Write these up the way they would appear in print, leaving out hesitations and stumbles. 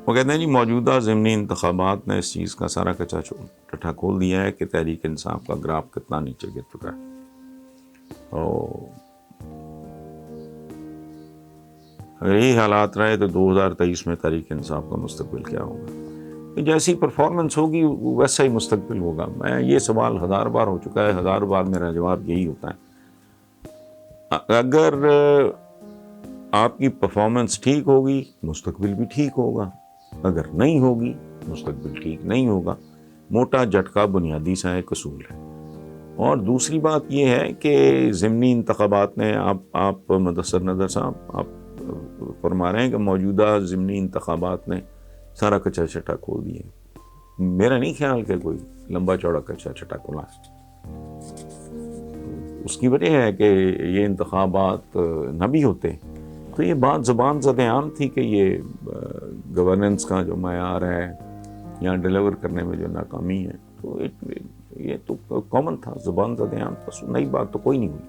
وہ کہتے ہیں جی موجودہ ضمنی انتخابات نے اس چیز کا سارا کچا ٹٹھا کھول دیا ہے کہ تحریک انصاف کا گراف کتنا نیچے گر چکا ہے. اگر یہی حالات رہے تو 2023 میں تحریک انصاف کا مستقبل کیا ہوگا؟ جیسی پرفارمنس ہوگی ویسا ہی مستقبل ہوگا. میں یہ سوال 1000 بار ہو چکا ہے، 1000 بار میرا جواب یہی ہوتا ہے، اگر آپ کی پرفارمنس ٹھیک ہوگی مستقبل بھی ٹھیک ہوگا، اگر نہیں ہوگی مستقبل ٹھیک نہیں ہوگا. موٹا جھٹکا بنیادی سا ایک اصول ہے. اور دوسری بات یہ ہے کہ ضمنی انتخابات نے آپ مدثر نظر صاحب آپ فرما رہے ہیں کہ موجودہ ضمنی انتخابات نے سارا کچا چٹا کھول دیا. میرا نہیں خیال کہ کوئی لمبا چوڑا کچا چٹا کھولا. اس کی وجہ ہے کہ یہ انتخابات نہ بھی ہوتے تو یہ بات زبان زد عام تھی کہ یہ گورننس کا جو معیار ہے یا ڈیلیور کرنے میں جو ناکامی ہے تو یہ تو کامن تھا، زبان زد عام تھا، نئی بات تو کوئی نہیں ہوئی.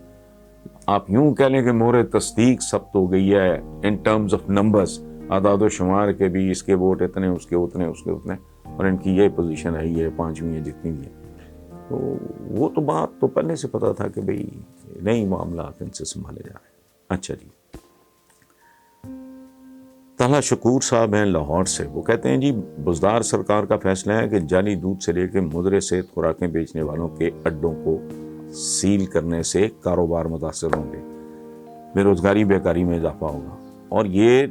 آپ یوں کہہ لیں کہ مہر تصدیق ثبت ہو گئی ہے ان ٹرمز آف نمبرز، اعداد و شمار کے بھی، اس کے ووٹ اتنے، اس کے اتنے، اس کے اتنے، اور ان کی یہ پوزیشن ہے، یہ 5ویں ہے جتنی بھی ہے. تو وہ تو بات تو پہلے سے پتا تھا کہ بھئی نئی معاملات ان سے سنبھالے جا رہے ہیں. اچھا جی، طلحہ شکور صاحب ہیں لاہور سے. وہ کہتے ہیں جی بزدار سرکار کا فیصلہ ہے کہ جعلی دودھ سے لے کے مضر صحت خوراکیں بیچنے والوں کے اڈوں کو سیل کرنے سے کاروبار متاثر ہوں گے، بے روزگاری بیکاری میں اضافہ ہوگا. اور یہ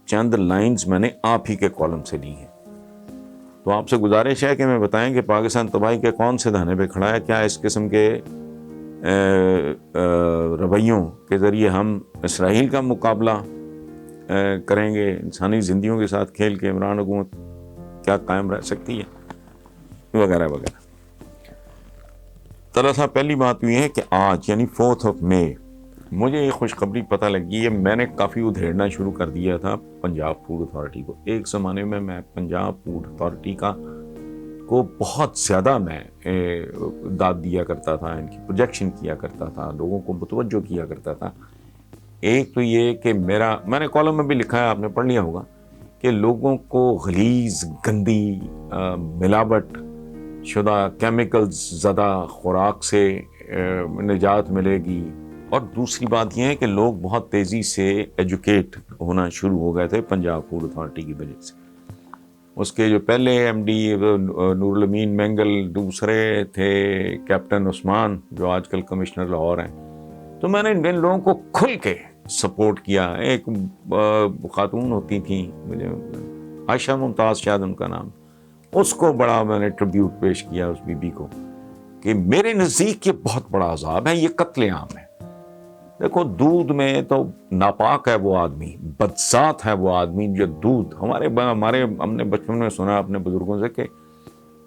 چند لائنز میں نے آپ ہی کے کالم سے لی ہیں. تو آپ سے گزارش ہے کہ میں بتائیں کہ پاکستان تباہی کے کون سے دہانے پہ کھڑا ہے؟ کیا اس قسم کے رویوں کے ذریعے ہم اسرائیل کا مقابلہ کریں گے؟ انسانی زندگیوں کے ساتھ کھیل کے عمران حکومت کیا قائم رہ سکتی ہے؟ وغیرہ وغیرہ. طرح صاحب پہلی بات یہ ہے کہ آج یعنی 4 مئی مجھے یہ خوشخبری پتہ لگی ہے. میں نے کافی ادھیڑنا شروع کر دیا تھا پنجاب فوڈ اتھارٹی کو. ایک زمانے میں پنجاب فوڈ اتھارٹی کو بہت زیادہ میں داد دیا کرتا تھا، ان کی پروجیکشن کیا کرتا تھا، لوگوں کو متوجہ کیا کرتا تھا. ایک تو یہ کہ میں نے کالم میں بھی لکھا ہے، آپ نے پڑھ لیا ہوگا، کہ لوگوں کو غلیظ، گندی، ملاوٹ شدہ، کیمیکلز زدہ خوراک سے نجات ملے گی. اور دوسری بات یہ ہے کہ لوگ بہت تیزی سے ایجوکیٹ ہونا شروع ہو گئے تھے پنجاب فوڈ اتھارٹی کی وجہ سے. اس کے جو پہلے ایم ڈی نور الامین مینگل، دوسرے تھے کیپٹن عثمان جو آج کل کمشنر لاہور ہیں. تو میں نے ان لوگوں کو کھل کے سپورٹ کیا. ایک خاتون ہوتی تھیں، مجھے عائشہ ممتاز شاید ان کا نام، اس کو بڑا میں نے ٹریبیوٹ پیش کیا اس بی بی کو کہ میرے نزدیک یہ بہت بڑا عذاب ہے، یہ قتل عام ہے. دیکھو دودھ میں تو ناپاک ہے وہ آدمی، بدذات ہے وہ آدمی جو دودھ، ہم نے بچپن میں سنا اپنے بزرگوں سے کہ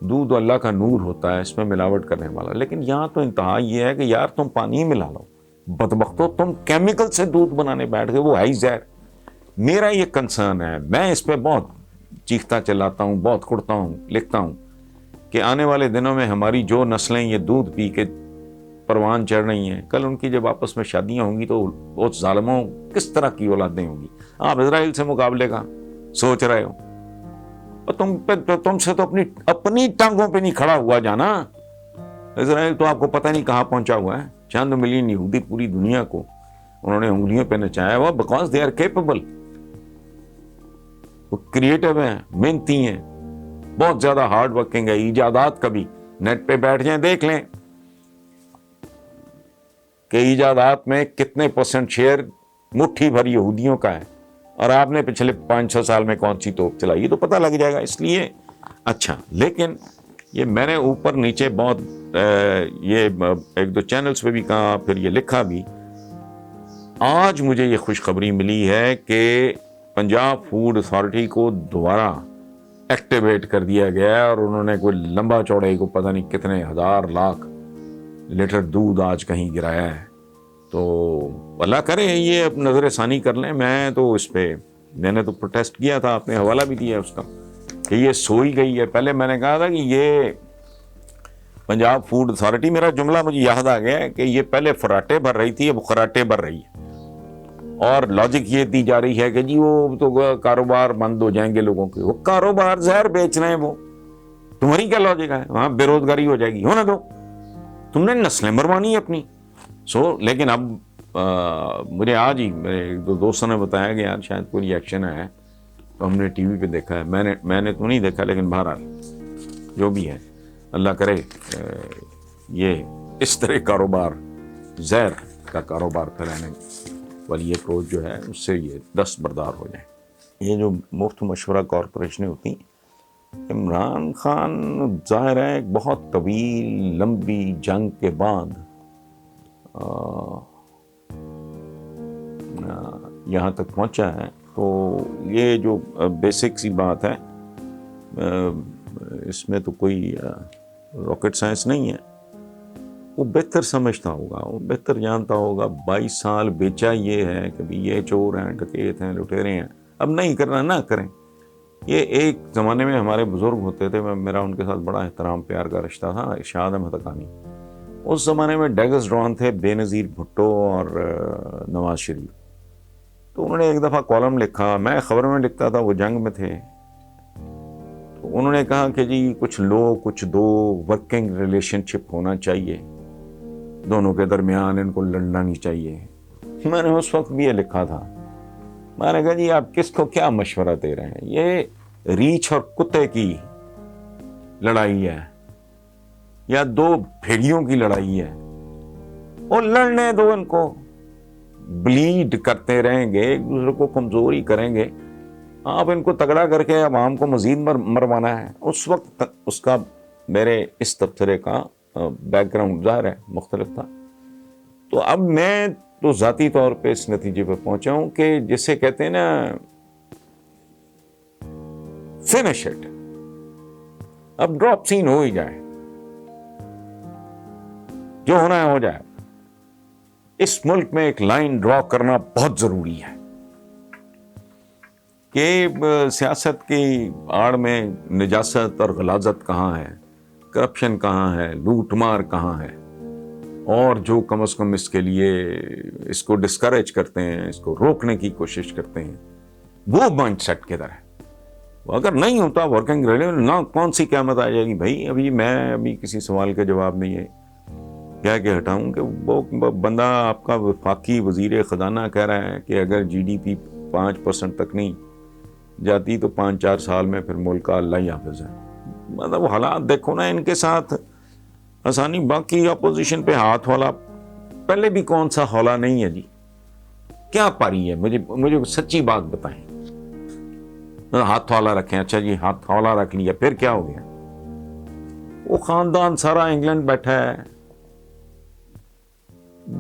دودھ اللہ کا نور ہوتا ہے، اس میں ملاوٹ کرنے والا. لیکن یہاں تو انتہا یہ ہے کہ یار تم پانی ملا لو، بدبختو تم کیمیکل سے دودھ بنانے بیٹھ گئے، وہ ہے ہی زہر. میرا یہ کنسرن ہے، میں اس پہ بہت چیختا چلاتا ہوں، بہت کڑتا ہوں، لکھتا ہوں کہ آنے والے دنوں میں ہماری جو نسلیں یہ دودھ پی کے پروان چڑھ رہی ہیں، کل ان کی جب آپس میں شادیاں ہوں گی تو وہ ظالموں کس طرح کی اولادیں ہوں گی. آپ اسرائیل سے مقابلے کا سوچ رہے ہو، اور تم سے تو اپنی ٹانگوں پہ نہیں کھڑا ہوا جانا. اسرائیل تو آپ کو پتہ نہیں کہاں پہنچا ہوا ہے. چند ملین یہودی پوری دنیا کو انہوں نے انگلیوں پہ نچایا ہوا، بیکاز دے آر کیپیبل. وہ کریٹو ہیں، محنتی ہیں، بہت زیادہ ہارڈ ورکنگ ہے. ایجادات کبھی نیٹ پہ بیٹھ جائیں دیکھ لیں کہ ایجادات میں کتنے % شیئر مٹھی بھر یہودیوں کا ہے، اور آپ نے پچھلے 500 سال میں کون سی توپ چلائی، یہ تو پتہ لگ جائے گا. اس لیے اچھا، لیکن یہ میں نے اوپر نیچے بہت یہ 1-2 چینلز پہ بھی کہا، پھر یہ لکھا بھی. آج مجھے یہ خوشخبری ملی ہے کہ پنجاب فوڈ اتھارٹی کو دوبارہ ایکٹیویٹ کر دیا گیا ہے، اور انہوں نے کوئی لمبا چوڑے کو پتہ نہیں کتنے 1000 لاکھ لیٹر دودھ آج کہیں گرایا ہے. تو اللہ کرے یہ اب نظر ثانی کر لیں. میں تو اس پہ میں نے تو پروٹیسٹ کیا تھا، آپ نے حوالہ بھی دیا اس کا کہ یہ سوئی گئی ہے. پہلے میں نے کہا تھا کہ یہ پنجاب فوڈ اتھارٹی، میرا جملہ مجھے یاد آ گیا ہے کہ یہ پہلے فراٹے بھر رہی تھی، اب خراٹے بھر رہی ہے. اور لاجک یہ دی جا رہی ہے کہ جی وہ تو کاروبار بند ہو جائیں گے لوگوں کے. وہ کاروبار زہر بیچ رہے ہیں, وہ تمہاری کیا لاجک ہے؟ وہاں بے روزگاری ہو جائے گی, ہونا دو, تم نے نسلیں مروانی ہے اپنی. لیکن اب مجھے آج ہی میرے ایک دو دوستوں نے بتایا کہ یار شاید کوئی ایکشن ہے, تو ہم نے ٹی وی پہ دیکھا ہے. میں نے تو نہیں دیکھا, لیکن بہرحال جو بھی ہے اللہ کرے یہ اس طرح کاروبار, زہر کا کاروبار پھیلانے والی یہ اپروچ جو ہے اس سے یہ دستبردار ہو جائیں. یہ جو مفت مشورہ کارپوریشنیں ہوتی ہیں, عمران خان ظاہر ہے ایک بہت طویل لمبی جنگ کے بعد یہاں تک پہنچا ہے. تو یہ جو بیسک سی بات ہے, اس میں تو کوئی راکٹ سائنس نہیں ہے. وہ بہتر سمجھتا ہوگا, وہ بہتر جانتا ہوگا. 22 سال بیچا یہ ہے کہ بھی یہ چور ہیں, ڈکیت ہیں, لٹیرے ہیں, اب نہیں کرنا نہ کریں. یہ ایک زمانے میں ہمارے بزرگ ہوتے تھے, میرا ان کے ساتھ بڑا احترام پیار کا رشتہ تھا, ارشاد احمد حقانی. اس زمانے میں ڈیگس ڈرون تھے بے نظیر بھٹو اور نواز شریف. تو انہوں نے ایک دفعہ کالم لکھا, میں خبر میں لکھتا تھا, وہ جنگ میں تھے. تو انہوں نے کہا کہ جی کچھ لو کچھ دو, ورکنگ ریلیشن شپ ہونا چاہیے, دونوں کے درمیان ان کو لڑنا نہیں چاہیے. میں نے اس وقت بھی یہ لکھا تھا. میں نے کہا جی آپ کس کو کیا مشورہ دے رہے ہیں؟ یہ ریچھ اور کتے کی لڑائی ہے یا دو بھیڑیوں کی لڑائی ہے؟ اور لڑنے دو ان کو. بلیڈ کرتے رہیں گے, ایک دوسرے کو کمزوری کریں گے. آپ ان کو تگڑا کر کے عوام کو مزید مروانا ہے. اس وقت اس کا میرے اس تبصرے کا بیک گراؤنڈ ظاہر ہے مختلف تھا. تو اب میں تو ذاتی طور پہ اس نتیجے پہ پہنچا ہوں کہ جسے کہتے ہیں نا فنش اٹ, اب ڈراپ سین ہو ہی جائے, جو ہونا ہے ہو جائے. اس ملک میں ایک لائن ڈرا کرنا بہت ضروری ہے کہ سیاست کی آڑ میں نجاست اور غلاظت کہاں ہے, کرپشن کہاں ہے, لوٹ مار کہاں ہے, اور جو کم از کم اس کے لیے اس کو ڈسکریج کرتے ہیں, اس کو روکنے کی کوشش کرتے ہیں, وہ مائنڈ سیٹ کدھر ہے؟ اگر نہیں ہوتا ورکنگ ریلیشن, نہ کون سی قیامت آ جائے گی بھائی. ابھی کسی سوال کا جواب نہیں ہے کیا کہ ہٹاؤں کہ وہ بندہ آپ کا وفاقی وزیر خزانہ کہہ رہا ہے کہ اگر جی ڈی پی 5% تک نہیں جاتی تو 5-4 سال میں پھر ملک کا اللہ ہی حافظ ہے. مطلب حالات دیکھو نا ان کے ساتھ آسانی. باقی اپوزیشن پہ ہاتھ والا پہلے بھی کون سا ہولا نہیں ہے جی, کیا پاری ہے؟ مجھے سچی بات بتائیں. ہاتھ والا رکھیں, اچھا جی ہاتھ والا رکھ لیا, پھر کیا ہو گیا؟ وہ خاندان سارا انگلینڈ بیٹھا ہے,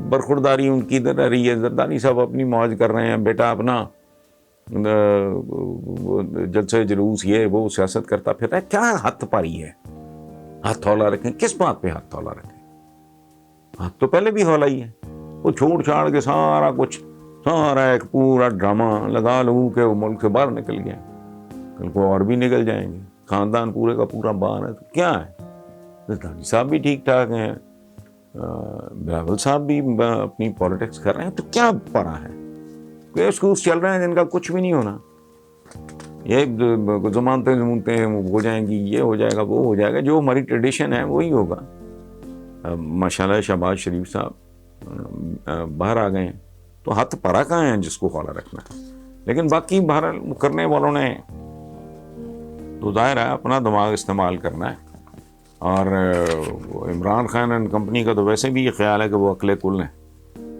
برخورداری ان کی ادھر رہی ہے. زرداری صاحب اپنی موج کر رہے ہیں, بیٹا اپنا جلسے جلوس یہ وہ سیاست کرتا پھر رہا ہے. کیا ہاتھ پاری ہے؟ ہاتھ ہولا رکھیں. کس بات پہ ہاتھ ہولا رکھیں؟ ہاتھ تو پہلے بھی ہولا ہی ہے. وہ چھوڑ چھاڑ کے سارا کچھ, سارا ایک پورا ڈرامہ لگا لوں کہ وہ ملک سے باہر نکل گیا, کل کو اور بھی نکل جائیں گے. خاندان پورے کا پورا باہر ہے. تو کیا ہے, زرداری صاحب بھی ٹھیک ٹھاک ہیں, بلاول صاحب بھی اپنی پالیٹکس کر رہے ہیں. تو کیا پڑا ہے؟ اسکولس چل رہے ہیں جن کا کچھ بھی نہیں ہونا. یہ زمانتیں ہو جائیں گی, یہ ہو جائے گا, وہ ہو جائے گا. جو ہماری ٹریڈیشن ہے وہی ہوگا. ماشاءاللہ شہباز شریف صاحب باہر آ گئے ہیں, تو ہاتھ پڑا کہاں ہیں جس کو خالا رکھنا ہے. لیکن باقی باہر کرنے والوں نے تو ظاہر ہے اپنا دماغ استعمال کرنا ہے. اور عمران خان اینڈ کمپنی کا تو ویسے بھی یہ خیال ہے کہ وہ عقل کل ہیں.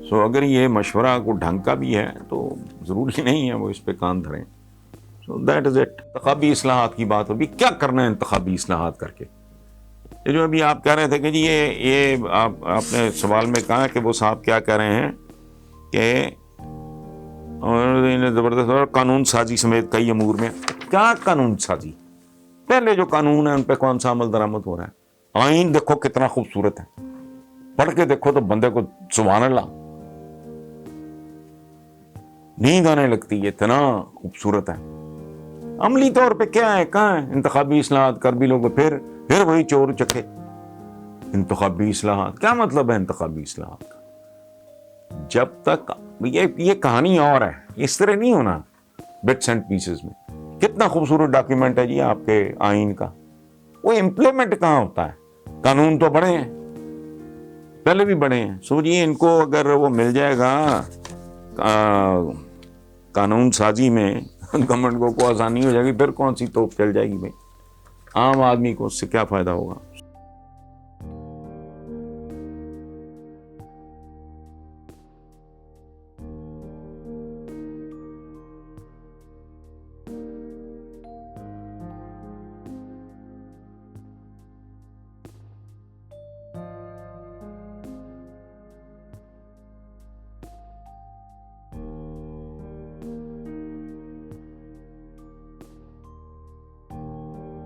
سو اگر یہ مشورہ کو ڈھنگ کا بھی ہے تو ضروری نہیں ہے وہ اس پہ کان دھریں. So that is it. انتخابی اصلاحات کی بات ہوگی, کیا کرنا ہے انتخابی اصلاحات کر کے؟ یہ جو ابھی آپ کہہ رہے تھے کہ جی یہ آپ نے سوال میں کہا کہ وہ صاحب کیا کہہ رہے ہیں کہ زبردست اور قانون سازی سمیت کئی امور میں. کیا قانون سازی؟ پہلے جو قانون ہے ان پہ کون سا عمل درآمد ہو رہا ہے؟ آئین دیکھو کتنا خوبصورت ہے, پڑھ کے دیکھو تو بندے کو سبحان اللہ نیند آنے لگتی ہے, اتنا خوبصورت ہے. عملی طور پہ کیا ہے, کہاں ہے انتخابی اصلاحات؟ کر بھی لوگ پھر وہی چور چکے. انتخابی اصلاحات کیا مطلب ہے؟ انتخابی اصلاحات کا جب تک یہ کہانی اور ہے، اس طرح نہیں ہونا بٹس اینڈ پیسز میں. کتنا خوبصورت ڈاکیومنٹ ہے جی آپ کے آئین کا، وہ امپلیمنٹ کہاں ہوتا ہے؟ قانون تو بڑے ہیں، پہلے بھی بڑے ہیں. سوچیے ان کو اگر وہ مل جائے گا قانون سازی میں، گورنمنٹ کو آسانی ہو جائے گی، پھر کون سی توپ چل جائے گی بھائی؟ عام آدمی کو اس سے کیا فائدہ ہوگا؟